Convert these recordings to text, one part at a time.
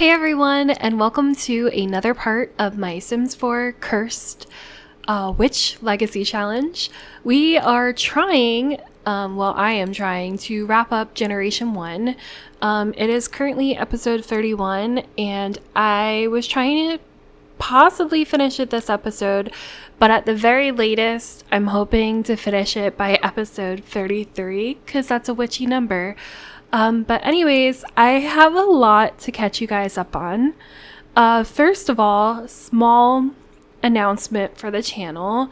Hey everyone, and welcome to another part of my Sims 4 Cursed Witch Legacy Challenge. We are trying, I am trying to wrap up Generation 1. It is currently episode 31, and I was trying to possibly finish it this episode, but at the very latest, I'm hoping to finish it by episode 33, because that's a witchy number. But anyways, I have a lot to catch you guys up on. First of all, small announcement for the channel.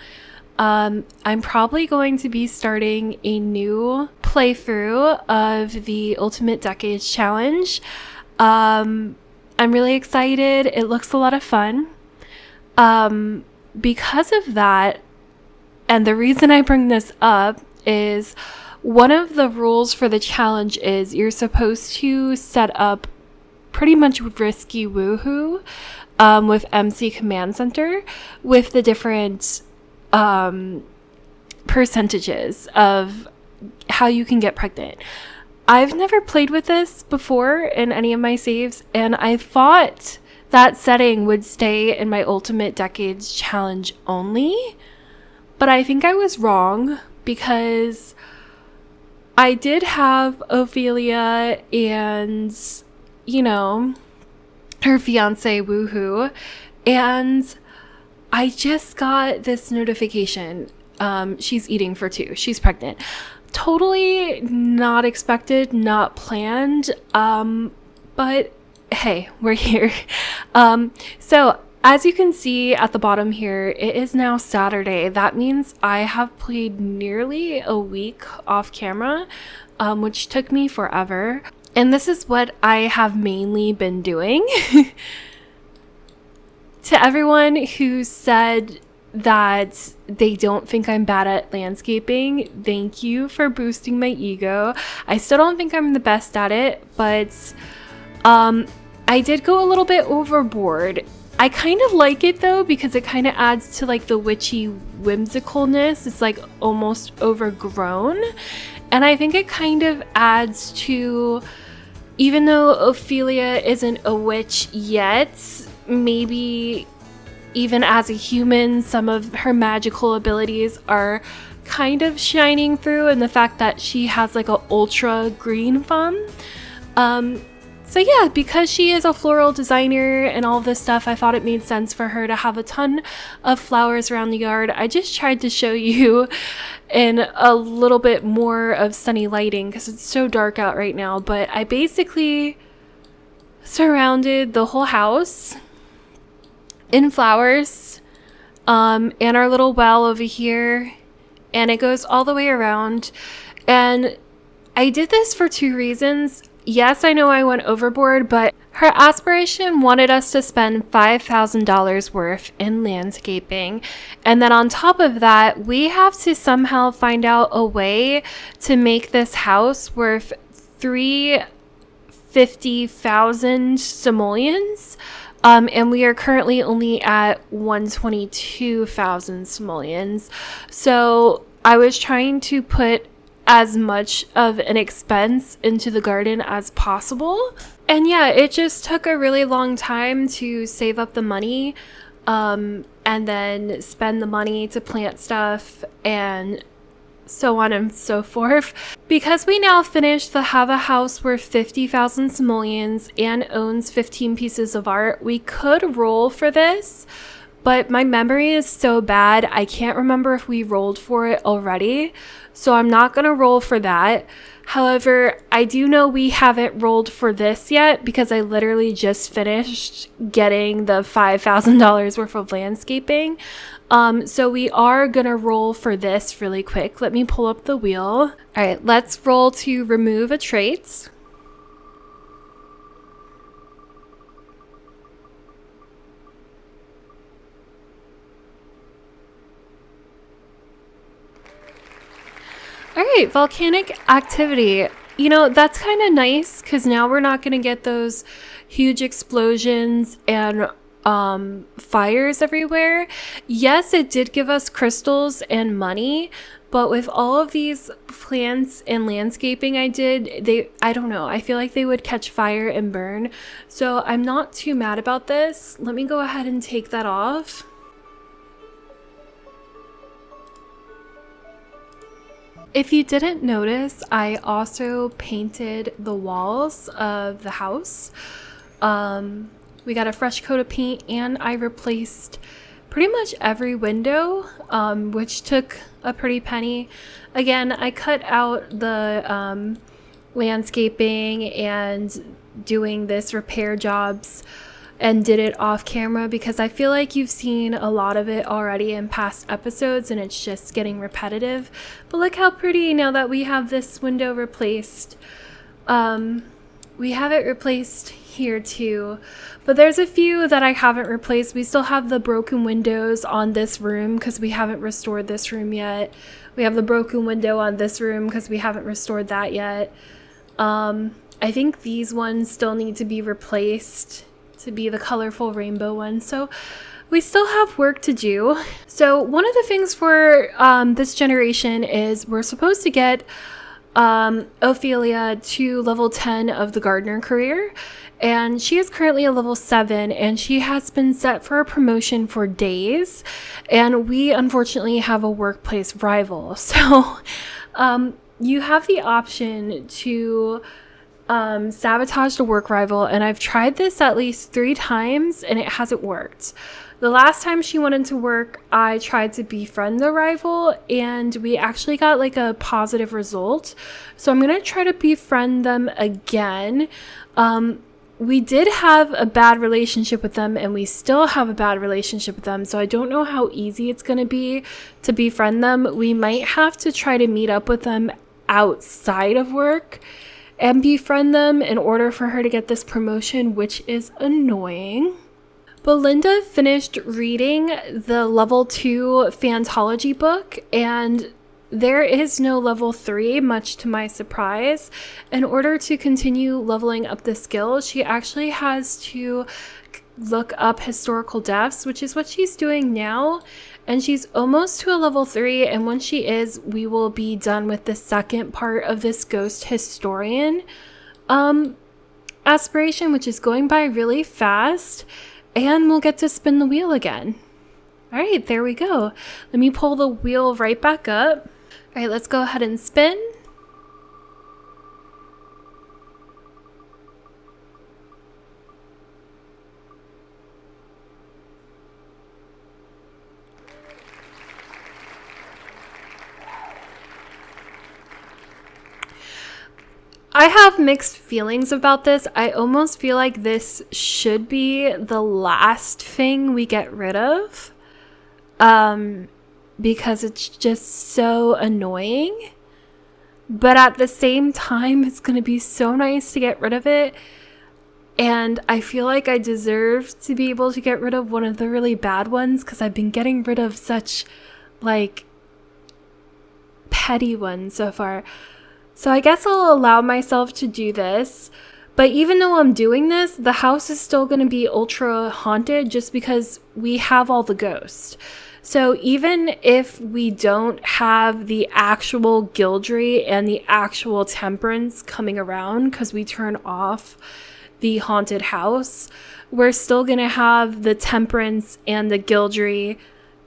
I'm probably going to be starting a new playthrough of the Ultimate Decades Challenge. I'm really excited. It looks a lot of fun. Because of that, and the reason I bring this up is one of the rules for the challenge is you're supposed to set up pretty much risky woohoo with MC Command Center with the different percentages of how you can get pregnant. I've never played with this before in any of my saves, and I thought that setting would stay in my Ultimate Decades Challenge only, but I think I was wrong because I did have Ophelia and, her fiance woohoo, and I just got this notification. She's eating for two. She's pregnant. Totally not expected, not planned, but hey, we're here. So as you can see at the bottom here, it is now Saturday. That means I have played nearly a week off camera, which took me forever. And this is what I have mainly been doing. To everyone who said that they don't think I'm bad at landscaping, thank you for boosting my ego. I still don't think I'm the best at it, but I did go a little bit overboard. I kind of like it though, because it kind of adds to like the witchy whimsicalness. It's like almost overgrown. And I think it kind of adds to, even though Ophelia isn't a witch yet, maybe even as a human, some of her magical abilities are kind of shining through, and the fact that she has like a ultra green thumb. So yeah, because she is a floral designer and all this stuff, I thought it made sense for her to have a ton of flowers around the yard. I just tried to show you in a little bit more of sunny lighting because it's so dark out right now, but I basically surrounded the whole house in flowers, and our little well over here, and it goes all the way around. And I did this for two reasons. Yes, I know I went overboard, but her aspiration wanted us to spend $5,000 worth in landscaping. And then on top of that, we have to somehow find out a way to make this house worth 350,000 simoleons. And we are currently only at 122,000 simoleons. So I was trying to put as much of an expense into the garden as possible. And yeah, it just took a really long time to save up the money, and then spend the money to plant stuff and so on and so forth. Because we now finished the have a house worth 50,000 simoleons and owns 15 pieces of art, we could roll for this, but my memory is so bad, I can't remember if we rolled for it already. So I'm not going to roll for that. However, I do know we haven't rolled for this yet because I literally just finished getting the $5,000 worth of landscaping. So we are going to roll for this really quick. Let me pull up the wheel. All right, let's roll to remove a trait. All right, volcanic activity. That's kind of nice because now we're not going to get those huge explosions and fires everywhere. Yes, it did give us crystals and money, but with all of these plants and landscaping I did, I don't know, I feel like they would catch fire and burn. So I'm not too mad about this. Let me go ahead and take that off. If you didn't notice, I also painted the walls of the house. We got a fresh coat of paint, and I replaced pretty much every window, which took a pretty penny. Again, I cut out the landscaping and doing this repair jobs and did it off camera because I feel like you've seen a lot of it already in past episodes and it's just getting repetitive. But look how pretty now that we have this window replaced. We have it replaced here too, but there's a few that I haven't replaced. We still have the broken windows on this room because we haven't restored this room yet. We have the broken window on this room because we haven't restored that yet. I think these ones still need to be replaced to be the colorful rainbow ones. So we still have work to do. So one of the things for this generation is we're supposed to get Ophelia to level 10 of the gardener career, and she is currently a level 7, and she has been set for a promotion for days, and we unfortunately have a workplace rival. So you have the option to sabotage the work rival, and I've tried this at least 3 times and it hasn't worked. The last time she went into work, I tried to befriend the rival and we actually got like a positive result. So I'm going to try to befriend them again. We did have a bad relationship with them and we still have a bad relationship with them. So I don't know how easy it's going to be to befriend them. We might have to try to meet up with them outside of work and befriend them in order for her to get this promotion, which is annoying. Belinda finished reading the level 2 Fantology book, and there is no level 3, much to my surprise. In order to continue leveling up the skill, she actually has to look up historical deaths, which is what she's doing now. And she's almost to a level 3, and when she is, we will be done with the second part of this ghost historian aspiration, which is going by really fast. And we'll get to spin the wheel again. All right, there we go. Let me pull the wheel right back up. All right, let's go ahead and spin. I have mixed feelings about this. I almost feel like this should be the last thing we get rid of, because it's just so annoying. But at the same time, it's going to be so nice to get rid of it. And I feel like I deserve to be able to get rid of one of the really bad ones because I've been getting rid of such, like, petty ones so far. So I guess I'll allow myself to do this. But even though I'm doing this, the house is still going to be ultra haunted just because we have all the ghosts. So even if we don't have the actual Gildry and the actual Temperance coming around because we turn off the haunted house, we're still going to have the Temperance and the Gildry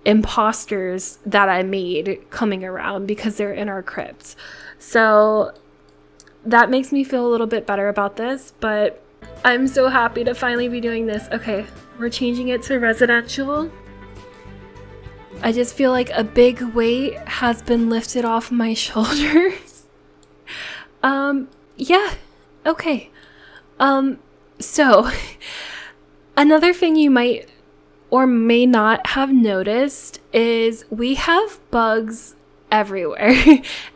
imposters that I made coming around because they're in our crypt. So that makes me feel a little bit better about this, but I'm so happy to finally be doing this. Okay, we're changing it to residential. I just feel like a big weight has been lifted off my shoulders. Yeah, okay. So another thing you might or may not have noticed is we have bugs everywhere.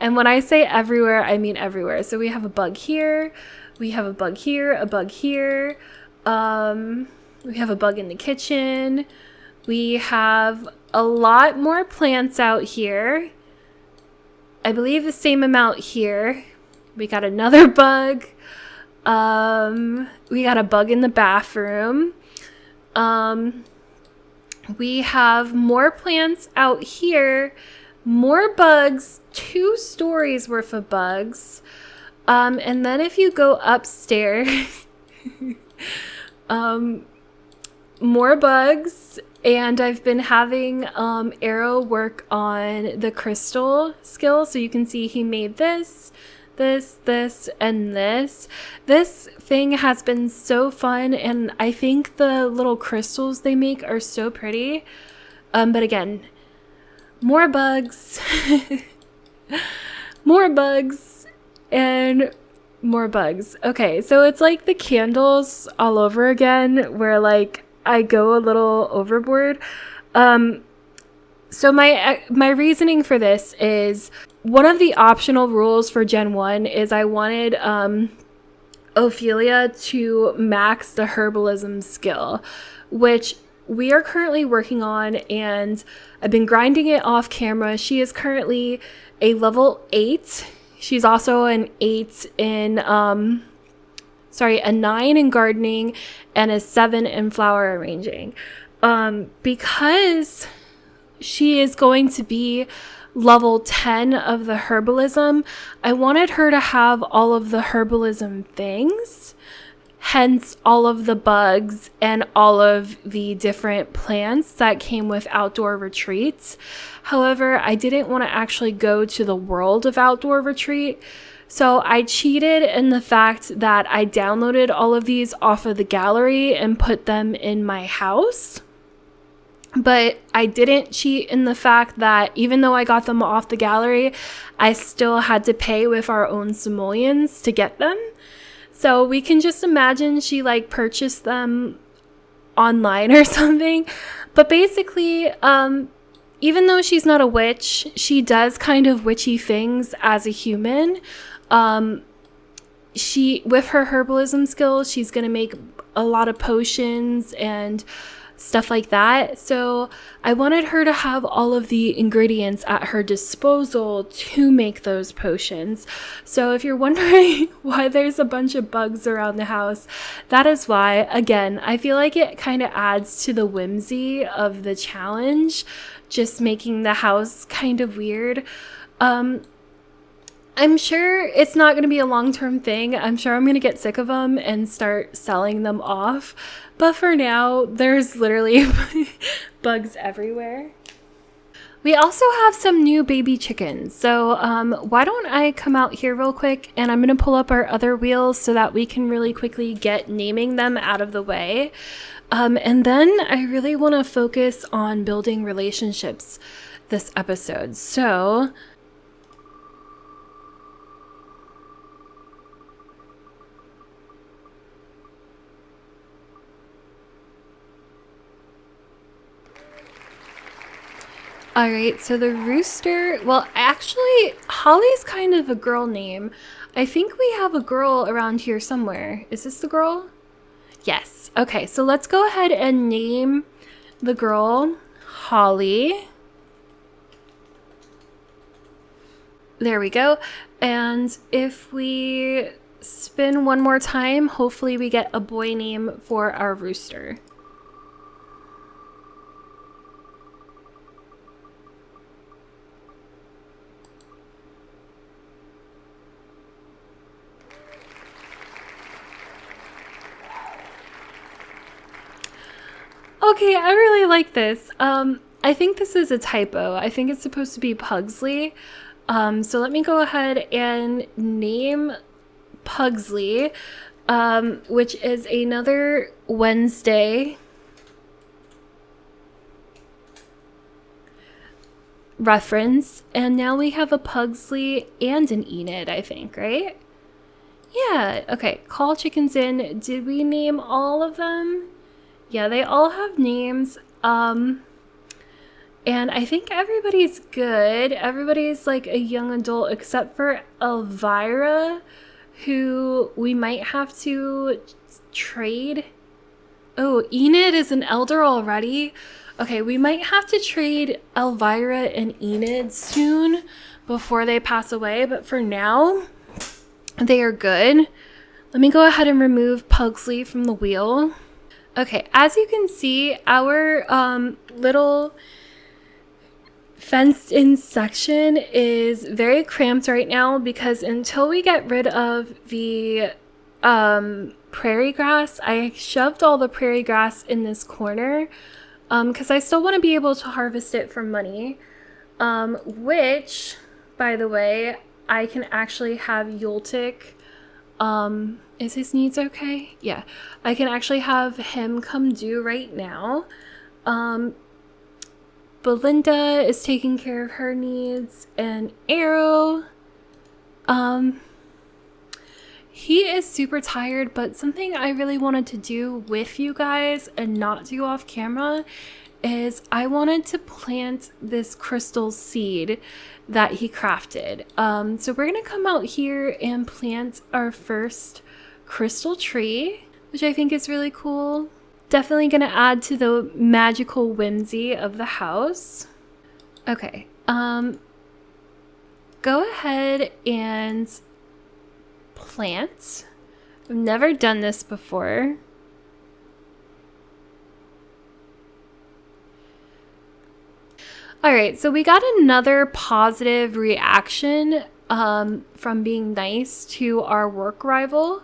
And when I say everywhere, I mean everywhere. So we have a bug here, we have a bug here, a bug here, we have a bug in the kitchen, we have a lot more plants out here, I believe the same amount here, we got another bug, we got a bug in the bathroom, We have more plants out here, more bugs, 2 stories worth of bugs. And then if you go upstairs, more bugs. And I've been having Arrow work on the crystal skill. So you can see he made this, and this. This thing has been so fun, and I think the little crystals they make are so pretty. But again, more bugs, more bugs, and more bugs. Okay, so it's like the candles all over again, where like I go a little overboard. So my reasoning for this is one of the optional rules for Gen 1 is I wanted Ophelia to max the herbalism skill, which we are currently working on, and I've been grinding it off camera. She is currently a level 8. She's also an 8 in, a 9 in gardening and a 7 in flower arranging. Because she is going to be level 10 of the herbalism, I wanted her to have all of the herbalism things, hence all of the bugs and all of the different plants that came with outdoor retreats. However, I didn't want to actually go to the world of outdoor retreat, so I cheated in the fact that I downloaded all of these off of the gallery and put them in my house. But I didn't cheat in the fact that even though I got them off the gallery, I still had to pay with our own simoleons to get them. So we can just imagine she like purchased them online or something. But basically, even though she's not a witch, she does kind of witchy things as a human. She, with her herbalism skills, she's going to make a lot of potions and stuff like that. So I wanted her to have all of the ingredients at her disposal to make those potions. So if you're wondering why there's a bunch of bugs around the house, that is why. Again, I feel like it kind of adds to the whimsy of the challenge, just making the house kind of weird. I'm sure it's not going to be a long-term thing. I'm sure I'm going to get sick of them and start selling them off. But for now, there's literally bugs everywhere. We also have some new baby chickens. So why don't I come out here real quick, and I'm going to pull up our other wheels so that we can really quickly get naming them out of the way. And then I really want to focus on building relationships this episode. So all right, so the rooster, well, actually, Holly's kind of a girl name. I think we have a girl around here somewhere. Is this the girl? Yes. Okay, so let's go ahead and name the girl Holly. There we go. And if we spin one more time, hopefully we get a boy name for our rooster. Okay, I really like this. I think this is a typo. I think it's supposed to be Pugsley. So let me go ahead and name Pugsley, which is another Wednesday reference. And now we have a Pugsley and an Enid, I think, right? Yeah, okay. Call chickens in. Did we name all of them? Yeah, they all have names. And I think everybody's good. Everybody's like a young adult except for Elvira, who we might have to trade. Oh, Enid is an elder already. Okay, we might have to trade Elvira and Enid soon before they pass away. But for now, they are good. Let me go ahead and remove Pugsley from the wheel. Okay, as you can see, our little fenced in section is very cramped right now because until we get rid of the prairie grass, I shoved all the prairie grass in this corner because I still want to be able to harvest it for money, which, by the way, I can actually have Yultik. Is his needs okay? Yeah, I can actually have him come do right now. Belinda is taking care of her needs, and Arrow, he is super tired, but something I really wanted to do with you guys and not do off camera is I wanted to plant this crystal seed that he crafted. So we're gonna come out here and plant our first crystal tree, which I think is really cool. Definitely gonna add to the magical whimsy of the house. Okay, go ahead and plant. I've never done this before. All right, so we got another positive reaction from being nice to our work rival.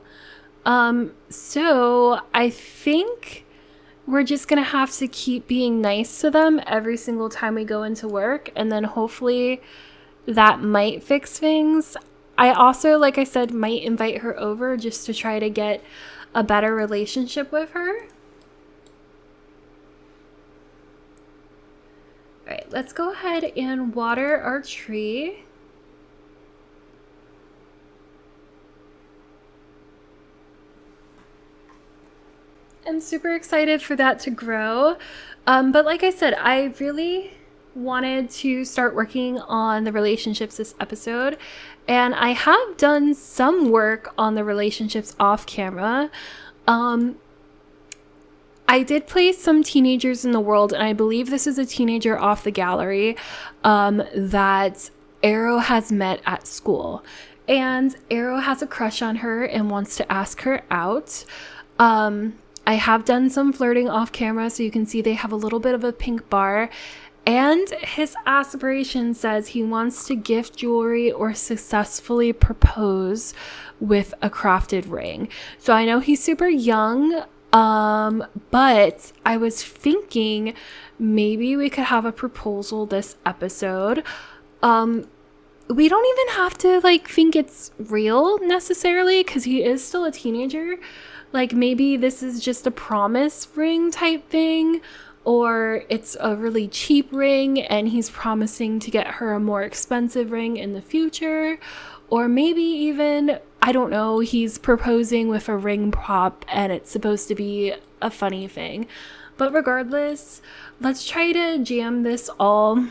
So I think we're just gonna have to keep being nice to them every single time we go into work, and then hopefully that might fix things. I also, like I said, might invite her over just to try to get a better relationship with her. All right, let's go ahead and water our tree. I'm super excited for that to grow. But like I said, I really wanted to start working on the relationships this episode, and I have done some work on the relationships off camera. I did place some teenagers in the world, and I believe this is a teenager off the gallery that Arrow has met at school, and Arrow has a crush on her and wants to ask her out. I have done some flirting off camera, so you can see they have a little bit of a pink bar. And his aspiration says he wants to gift jewelry or successfully propose with a crafted ring. So I know he's super young, but I was thinking maybe we could have a proposal this episode. We don't even have to like think it's real necessarily because he is still a teenager. Like maybe this is just a promise ring type thing, or it's a really cheap ring and he's promising to get her a more expensive ring in the future, or maybe even, I don't know, he's proposing with a ring prop and it's supposed to be a funny thing. But regardless, let's try to jam this all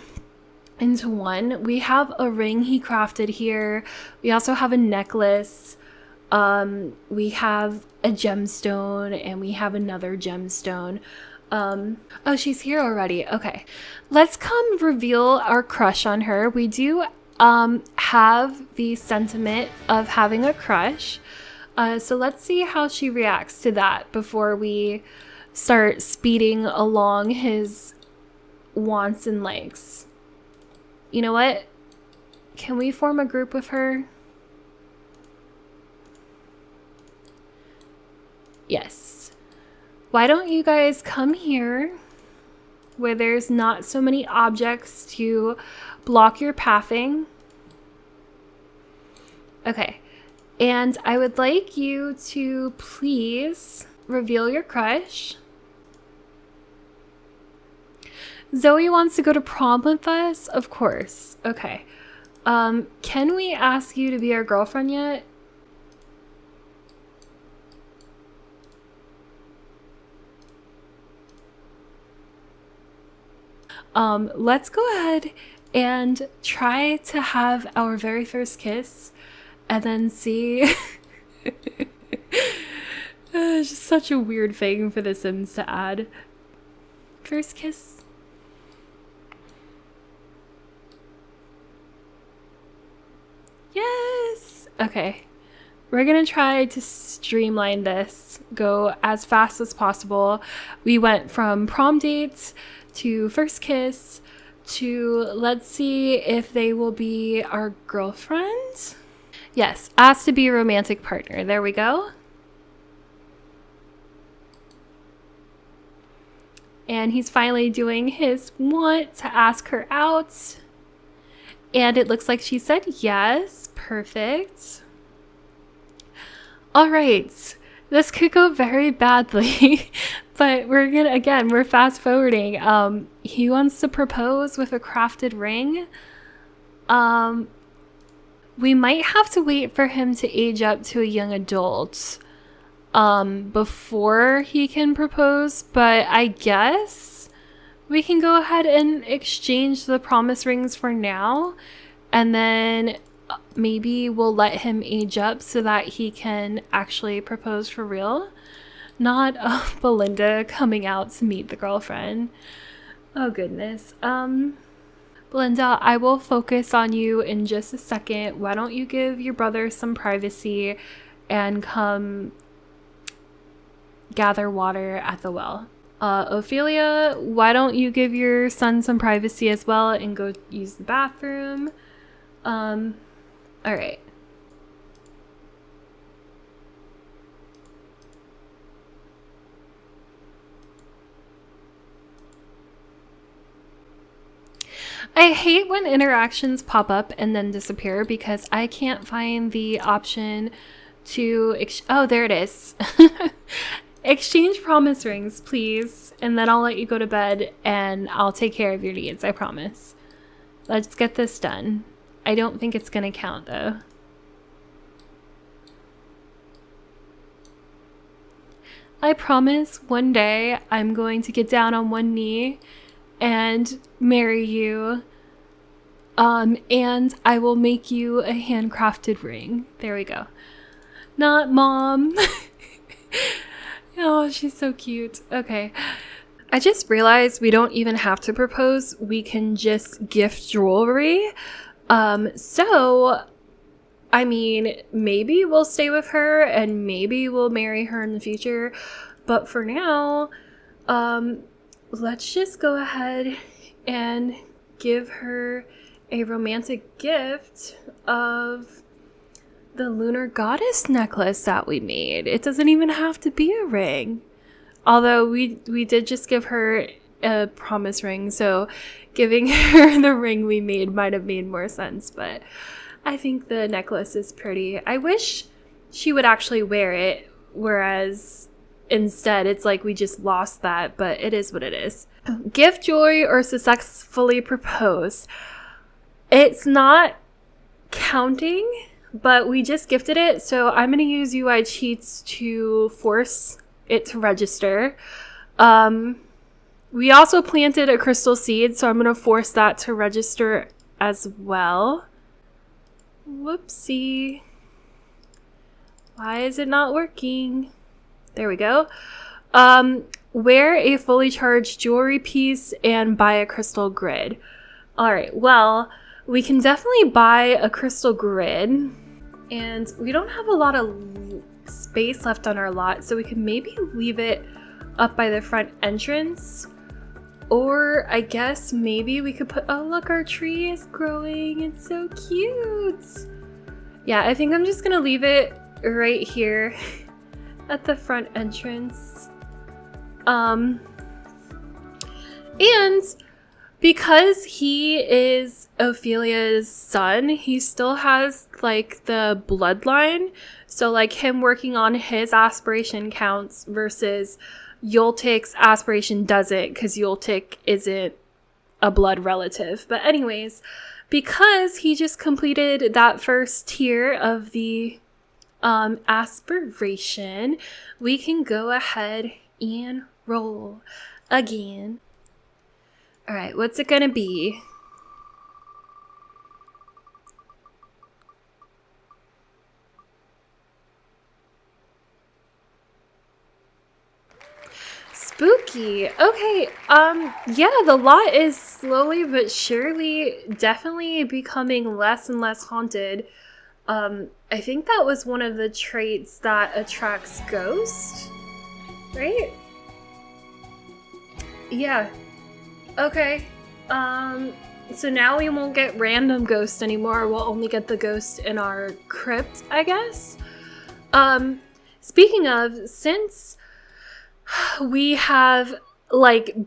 into one. We have a ring he crafted here. We also have a necklace. We have a gemstone and we have another gemstone. Oh, she's here already. Okay, let's come reveal our crush on her. We do have the sentiment of having a crush, so let's see how she reacts to that before we start speeding along his wants and likes. You know what? Can we form a group with her? Yes. Why don't you guys come here where there's not so many objects to block your pathing? Okay. And I would like you to please reveal your crush. Zoe wants to go to prom with us? Of course. Okay. Can we ask you to be our girlfriend yet? Let's go ahead and try to have our very first kiss and then see. It's just such a weird thing for the Sims to add. First kiss. Yes. Okay. we're going to try to streamline this, go as fast as possible. We went from prom dates to first kiss to let's see if they will be our girlfriend. Yes, asked to be a romantic partner. There we go. And he's finally doing his want to ask her out. And it looks like she said yes. Perfect. All right. This could go very badly. But we're fast forwarding. He wants to propose with a crafted ring. We might have to wait for him to age up to a young adult before he can propose, but I guess we can go ahead and exchange the promise rings for now, and then maybe we'll let him age up so that he can actually propose for real. Not Belinda coming out to meet the girlfriend. Oh goodness. Belinda, I will focus on you in just a second. Why don't you give your brother some privacy and come gather water at the well? Ophelia, why don't you give your son some privacy as well and go use the bathroom? All right. I hate when interactions pop up and then disappear because I can't find the option to oh, there it is. Exchange promise rings, please, and then I'll let you go to bed and I'll take care of your needs, I promise. Let's get this done. I don't think it's gonna count though. I promise one day I'm going to get down on one knee and marry you. And I will make you a handcrafted ring. There we go. Not mom. Oh, she's so cute. Okay. I just realized we don't even have to propose. We can just gift jewelry. So, I mean, maybe we'll stay with her and maybe we'll marry her in the future. But for now, let's just go ahead and give her a romantic gift of the lunar goddess necklace that we made. It doesn't even have to be a ring. Although we did just give her a promise ring, so giving her the ring we made might have made more sense, but I think the necklace is pretty. I wish she would actually wear it, whereas instead it's like we just lost that, but it is what it is. Gift jewelry or successfully propose. It's not counting, but we just gifted it, so I'm going to use UI cheats to force it to register. We also planted a crystal seed, so I'm going to force that to register as well. Whoopsie. Why is it not working? There we go. Wear a fully charged jewelry piece and buy a crystal grid. All right, well, we can definitely buy a crystal grid, and we don't have a lot of space left on our lot, so we can maybe leave it up by the front entrance. Or I guess maybe we could put, oh look, our tree is growing. It's so cute. Yeah, I think I'm just gonna leave it right here at the front entrance. And because he is Ophelia's son, he still has like the bloodline. So like him working on his aspiration counts versus Yoltik's aspiration doesn't, because Yoltik isn't a blood relative. But anyways, because he just completed that first tier of the aspiration, we can go ahead and roll again. All right, what's it gonna be? Spooky. Okay, yeah, the lot is slowly but surely definitely becoming less and less haunted. I think that was one of the traits that attracts ghost, right? Yeah. Okay. So now we won't get random ghosts anymore. We'll only get the ghost in our crypt, I guess. Speaking of, since we have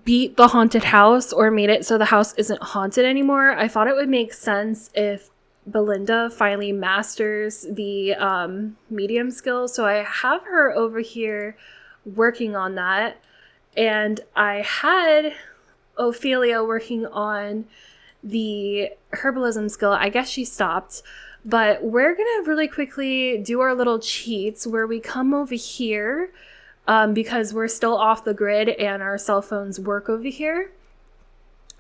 beat the haunted house or made it so the house isn't haunted anymore, I thought it would make sense if Belinda finally masters the medium skill. So I have her over here working on that, and I had Ophelia working on the herbalism skill. I guess she stopped, but we're gonna really quickly do our little cheats where we come over here because we're still off the grid and our cell phones work over here.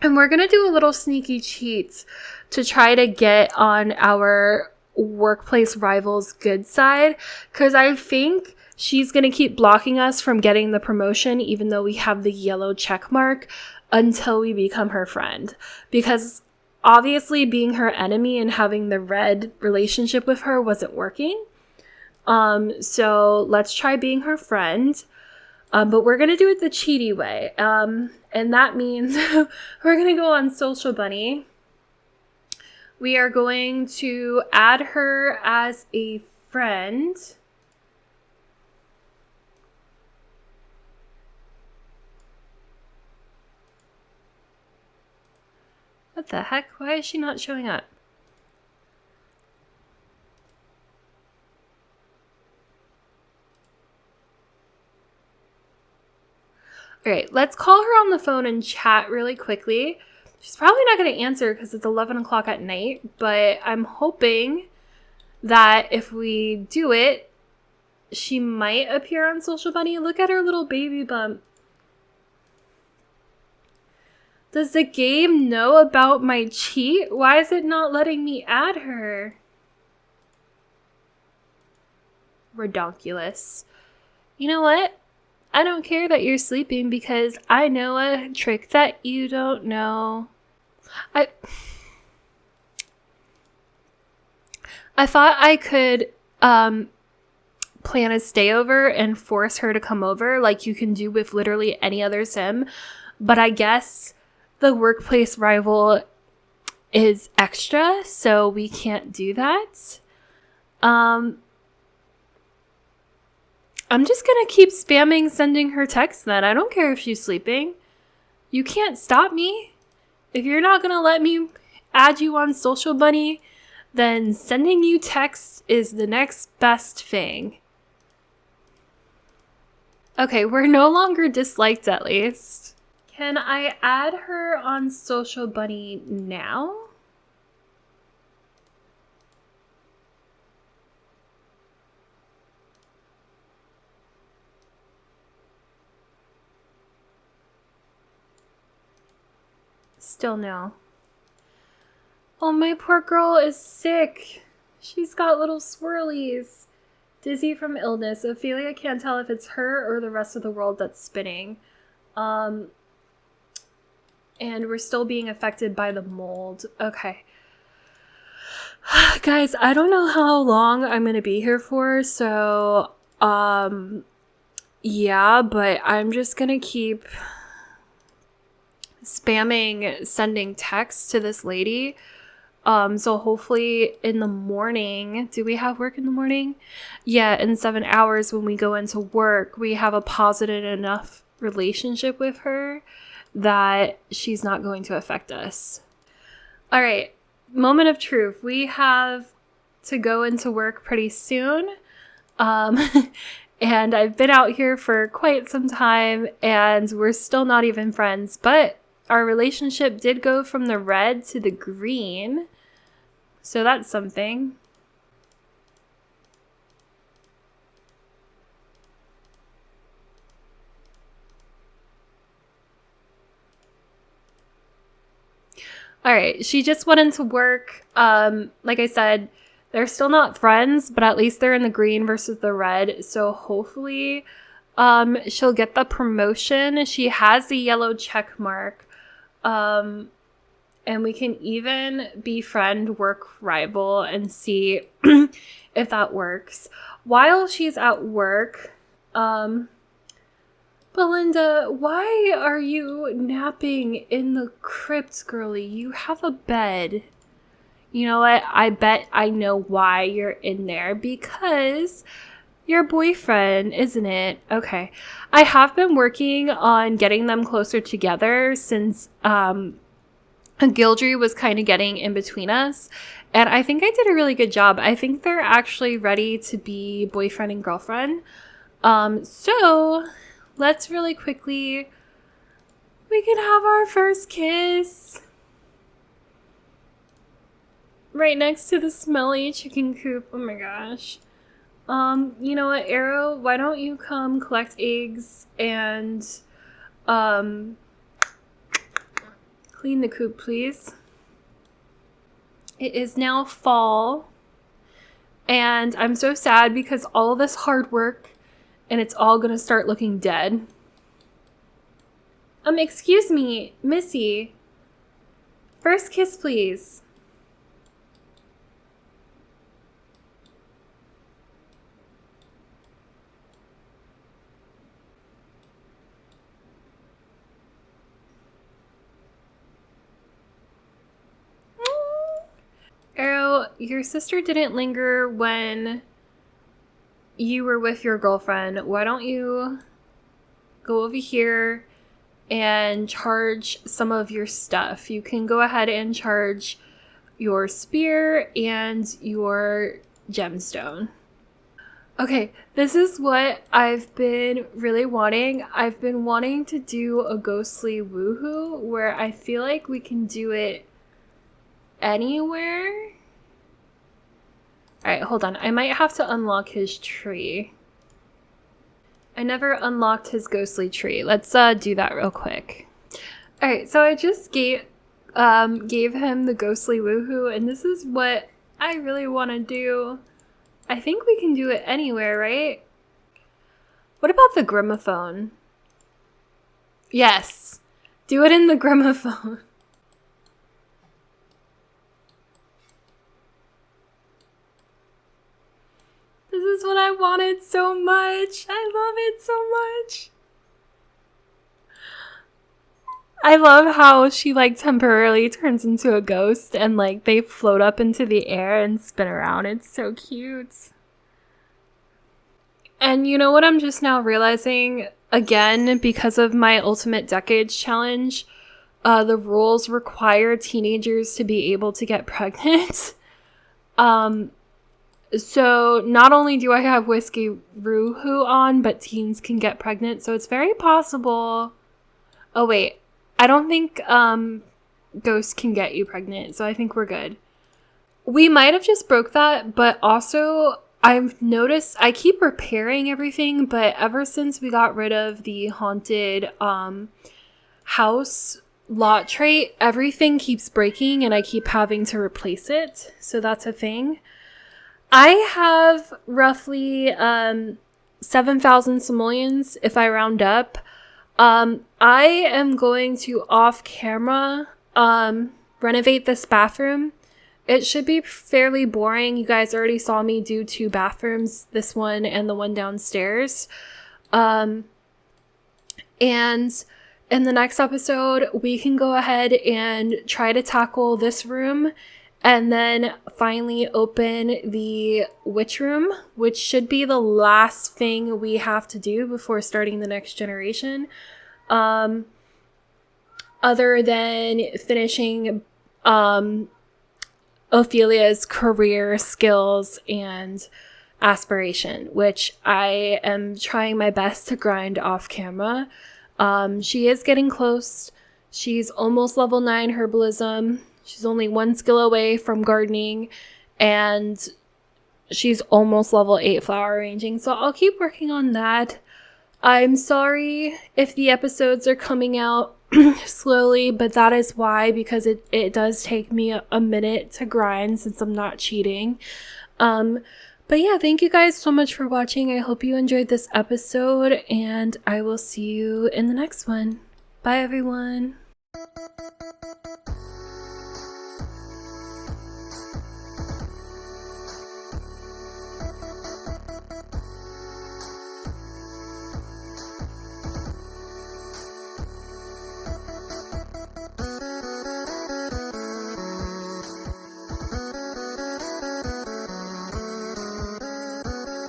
And we're going to do a little sneaky cheat to try to get on our workplace rival's good side, because I think she's going to keep blocking us from getting the promotion even though we have the yellow check mark until we become her friend. Because obviously being her enemy and having the red relationship with her wasn't working. So let's try being her friend. But we're going to do it the cheaty way. And that means we're going to go on Social Bunny. We are going to add her as a friend. What the heck? Why is she not showing up? All right, let's call her on the phone and chat really quickly. She's probably not going to answer because it's 11 o'clock at night, but I'm hoping that if we do it, she might appear on Social Bunny. Look at her little baby bump. Does the game know about my cheat? Why is it not letting me add her? Redonkulous. You know what? I don't care that you're sleeping because I know a trick that you don't know. I thought I could plan a stayover and force her to come over like you can do with literally any other sim, but I guess the workplace rival is extra, so we can't do that. I'm just going to keep spamming sending her texts then. I don't care if she's sleeping. You can't stop me. If you're not going to let me add you on Social Bunny, then sending you texts is the next best thing. Okay, we're no longer disliked at least. Can I add her on Social Bunny now? Still no. Oh, my poor girl is sick. She's got little swirlies. Dizzy from illness. Ophelia can't tell if it's her or the rest of the world that's spinning. And we're still being affected by the mold. Okay. Guys, I don't know how long I'm going to be here for, so, yeah, but I'm just going to keep spamming sending texts to this lady. So hopefully in the morning, do we have work in the morning? Yeah, in 7 hours when we go into work, we have a positive enough relationship with her that she's not going to affect us. All right, moment of truth. We have to go into work pretty soon. And I've been out here for quite some time and we're still not even friends, but our relationship did go from the red to the green. So that's something. All right, she just went into work. Like I said, they're still not friends, but at least they're in the green versus the red. So hopefully she'll get the promotion. She has the yellow check mark. And we can even befriend work rival and see if that works. While she's at work, Belinda, why are you napping in the crypt, girlie? You have a bed. You know what? I bet I know why you're in there. Because your boyfriend, isn't it? Okay. I have been working on getting them closer together since Gildry was kind of getting in between us. And I think I did a really good job. I think they're actually ready to be boyfriend and girlfriend. So let's really quickly, we can have our first kiss right next to the smelly chicken coop. Oh my gosh. You know what, Arrow? Why don't you come collect eggs and clean the coop, please? It is now fall, and I'm so sad because all of this hard work and it's all gonna start looking dead. Excuse me, Missy. First kiss, please. Arrow, your sister didn't linger when you were with your girlfriend. Why don't you go over here and charge some of your stuff? You can go ahead and charge your spear and your gemstone. Okay, this is what I've been really wanting. I've been wanting to do a ghostly woohoo where I feel like we can do it anywhere. Alright, hold on. I might have to unlock his tree. I never unlocked his ghostly tree. Let's do that real quick. Alright, so I just gave him the ghostly woohoo, and this is what I really want to do. I think we can do it anywhere, right? What about the gramophone? Yes. Do it in the gramophone. This is what I wanted so much. I love it so much. I love how she like temporarily turns into a ghost and like they float up into the air and spin around. It's so cute. And you know what I'm just now realizing? Again, because of my Ultimate Decades challenge, the rules require teenagers to be able to get pregnant. So not only do I have Whiskey Woohoo on, but teens can get pregnant. So it's very possible. Oh, wait. I don't think ghosts can get you pregnant. So I think we're good. We might have just broke that. But also, I've noticed I keep repairing everything. But ever since we got rid of the haunted house lot trait, everything keeps breaking. And I keep having to replace it. So that's a thing. I have roughly 7,000 simoleons if I round up. I am going to off camera renovate this bathroom. It should be fairly boring. You guys already saw me do 2 bathrooms, this one and the one downstairs. And in the next episode, we can go ahead and try to tackle this room. And then finally open the witch room, which should be the last thing we have to do before starting the next generation. Other than finishing Ophelia's career skills and aspiration, which I am trying my best to grind off camera. She is getting close. She's almost level 9 herbalism. She's only 1 skill away from gardening, and she's almost level 8 flower arranging. So I'll keep working on that. I'm sorry if the episodes are coming out slowly, but that is why, because it does take me a minute to grind since I'm not cheating. But yeah, thank you guys so much for watching. I hope you enjoyed this episode, and I will see you in the next one. Bye, everyone.